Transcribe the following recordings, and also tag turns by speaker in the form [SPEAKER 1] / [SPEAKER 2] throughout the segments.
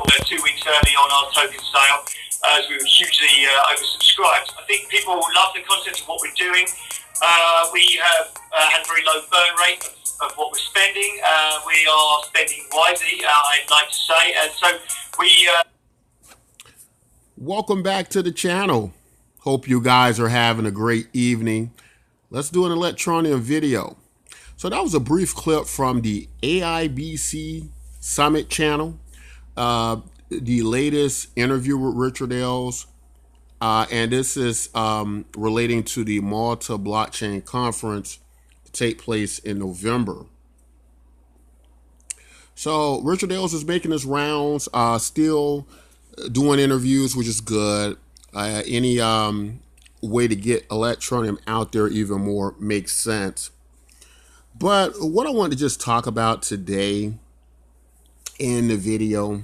[SPEAKER 1] 2 weeks early on our token sale, as we were hugely oversubscribed. I think people love the concept of what we're doing. We have had a very low burn rate of what we're spending. We are spending wisely, I'd like to say. And so we...
[SPEAKER 2] Welcome back to the channel. Hope you guys are having a great evening. Let's do an Electroneum video. So that was a brief clip from the AIBC Summit channel. The latest interview with Richard Ailes. And this is relating to the Malta Blockchain Conference to take place in November. So Richard Ailes is making his rounds, still doing interviews, which is good. Any way to get Electroneum out there even more makes sense. But what I want to just talk about today in the video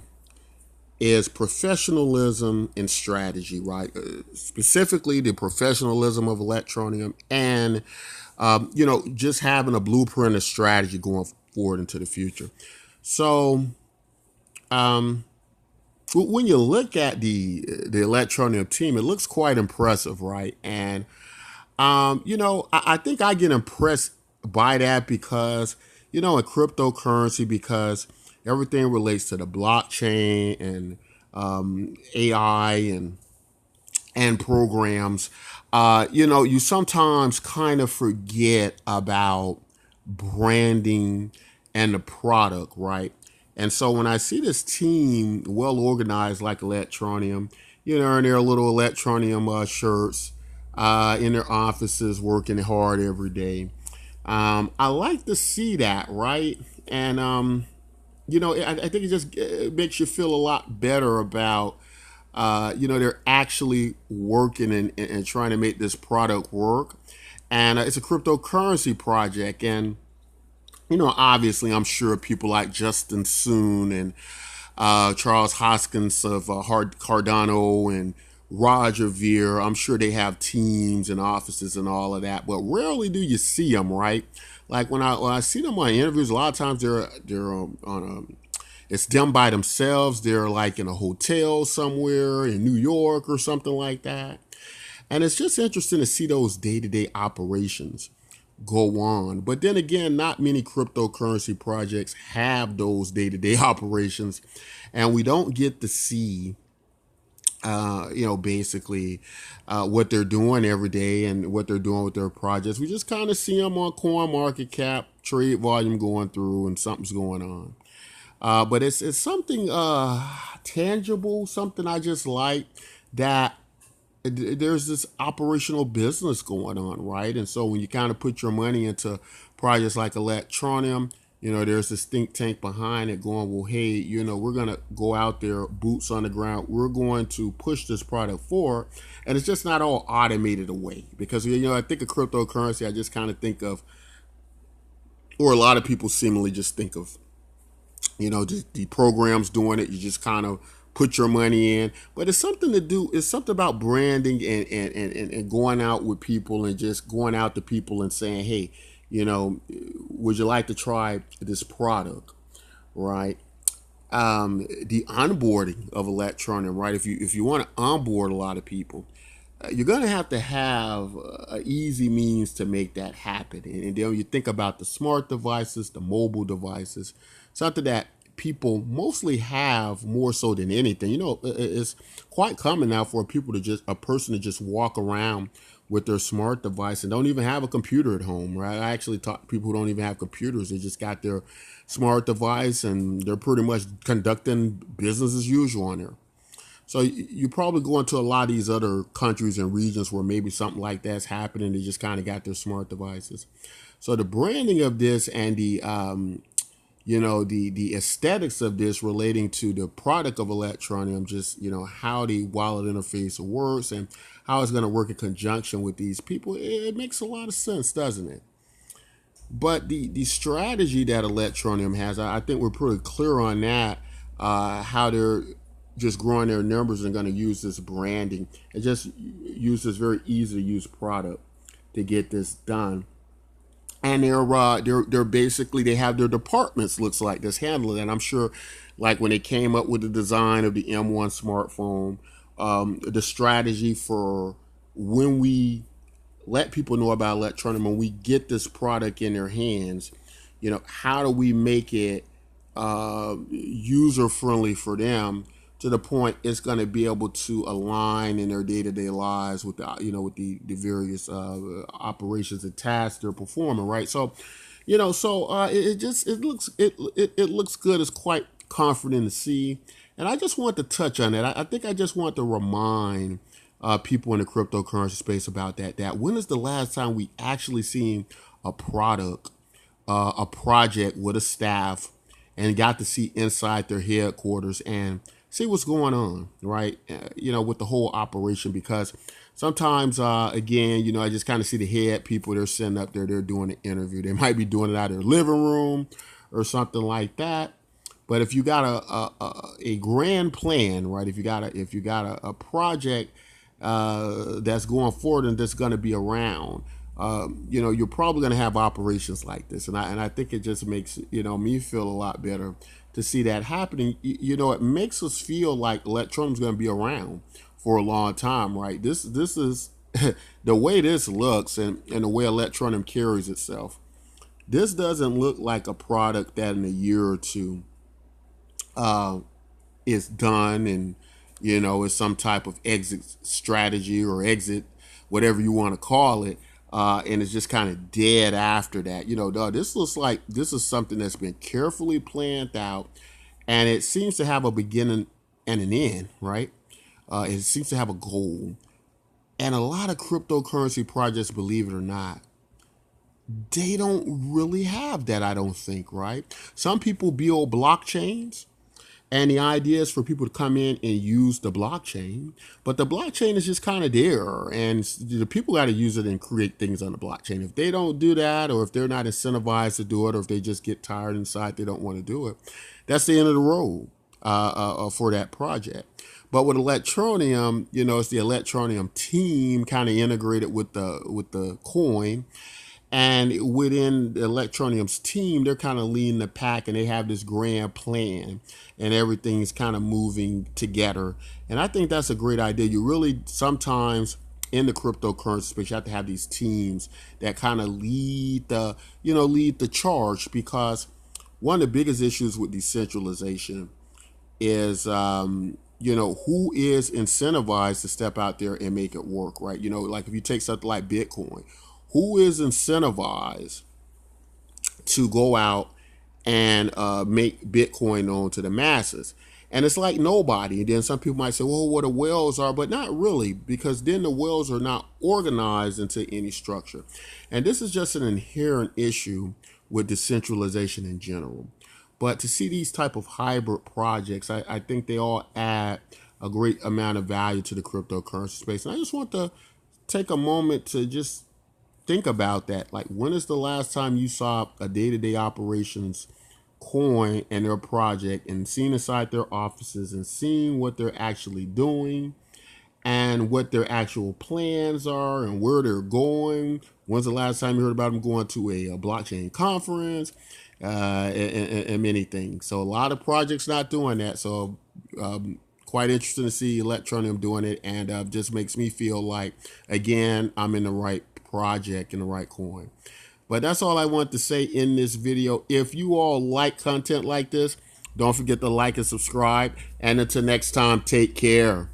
[SPEAKER 2] is professionalism and strategy, right? Specifically the professionalism of Electroneum and, just having a blueprint of strategy going forward into the future. So, when you look at the Electroneum team, it looks quite impressive, right? And, I think I get impressed by that because, in cryptocurrency, because everything relates to the blockchain and AI and programs, you sometimes kind of forget about branding and the product, right? And so when I see this team well organized like Electroneum, in their little Electroneum shirts, in their offices working hard every day, I like to see that, right? And, I think it makes you feel a lot better about, they're actually working and trying to make this product work. And it's a cryptocurrency project. And, obviously, I'm sure people like Justin Soon and Charles Hoskins of Cardano and Roger Ver, I'm sure they have teams and offices and all of that, but rarely do you see them, right? Like when I see them on interviews, a lot of times they're it's them by themselves. They're like in a hotel somewhere in New York or something like that. And it's just interesting to see those day-to-day operations go on. But then again, not many cryptocurrency projects have those day-to-day operations, and we don't get to see basically what they're doing every day and what they're doing with their projects. We just kind of see them on CoinMarketCap, trade volume going through, and something's going on. But it's something tangible, something I just like, that there's this operational business going on, right? And so when you kind of put your money into projects like Electroneum, there's this think tank behind it going, well, hey, we're going to go out there, boots on the ground. We're going to push this product forward. And it's just not all automated away. Because, I think of cryptocurrency, I just kind of think of, or a lot of people seemingly just think of, the programs doing it. You just kind of put your money in. But it's something to do. It's something about branding and going out with people and just going out to people and saying, hey, would you like to try this product, right? The onboarding of Electroneum, right? If you want to onboard a lot of people, you're going to have an easy means to make that happen. And then you think about the smart devices, the mobile devices, something that people mostly have more so than anything. It's quite common now for a person to just walk around with their smart device and don't even have a computer at home, right? I actually talk to people who don't even have computers. They just got their smart device and they're pretty much conducting business as usual on there. So you probably go into a lot of these other countries and regions where maybe something like that's happening. They just kind of got their smart devices. So the branding of this and the aesthetics of this relating to the product of Electroneum, just, how the wallet interface works and how it's going to work in conjunction with these people, it makes a lot of sense, doesn't it? But the strategy that Electroneum has, I think we're pretty clear on that, how they're just growing their numbers and going to use this branding and just use this very easy to use product to get this done. And they're basically, they have their departments, looks like, that's handling it. And I'm sure like when they came up with the design of the M1 smartphone, the strategy for when we let people know about Electroneum, when we get this product in their hands, how do we make it user friendly for them to the point it's going to be able to align in their day-to-day lives with the various operations and tasks they're performing, right? So it looks good. It's quite comforting to see, and I just want to touch on that. I think I just want to remind people in the cryptocurrency space about that when is the last time we actually seen a product, a project with a staff, and got to see inside their headquarters and see what's going on, right? With the whole operation, because sometimes, again, I just kind of see the head people. They're sitting up there, they're doing an interview. They might be doing it out of their living room or something like that. But if you got a grand plan, right? If you got a project that's going forward and that's going to be around, you're probably going to have operations like this, and I think it just makes me feel a lot better to see that happening. It makes us feel like Electroneum is going to be around for a long time, right? This is the way this looks, and the way Electroneum carries itself. This doesn't look like a product that in a year or two is done, and is some type of exit strategy or exit, whatever you want to call it. And it's just kind of dead after that. This looks like this is something that's been carefully planned out, and it seems to have a beginning and an end, right? It seems to have a goal. And a lot of cryptocurrency projects, believe it or not, they don't really have that, I don't think, right? Some people build blockchains, and the idea is for people to come in and use the blockchain, but the blockchain is just kind of there, and the people got to use it and create things on the blockchain. If they don't do that, or if they're not incentivized to do it, or if they just get tired inside, they don't want to do it, that's the end of the road for that project. But with Electroneum, it's the Electroneum team kind of integrated with the coin. And within the Electroneum's team, they're kind of leading the pack, and they have this grand plan, and everything's kind of moving together. And I think that's a great idea. You really sometimes in the cryptocurrency space, you have to have these teams that kind of lead the charge, because one of the biggest issues with decentralization is who is incentivized to step out there and make it work, right? Like if you take something like Bitcoin, who is incentivized to go out and make Bitcoin known to the masses? And it's like nobody. And then some people might say, well, what the whales are, but not really, because then the whales are not organized into any structure. And this is just an inherent issue with decentralization in general. But to see these type of hybrid projects, I think they all add a great amount of value to the cryptocurrency space. And I just want to take a moment to just think about that. Like, when is the last time you saw a day-to-day operations coin and their project, and seeing inside their offices and seeing what they're actually doing and what their actual plans are and where they're going? When's the last time you heard about them going to a blockchain conference and many things? So a lot of projects not doing that. So quite interesting to see Electroneum doing it, and just makes me feel like, again, I'm in the right project and the right coin. But that's all I want to say in this video. If you all like content like this, don't forget to like and subscribe. And until next time, take care.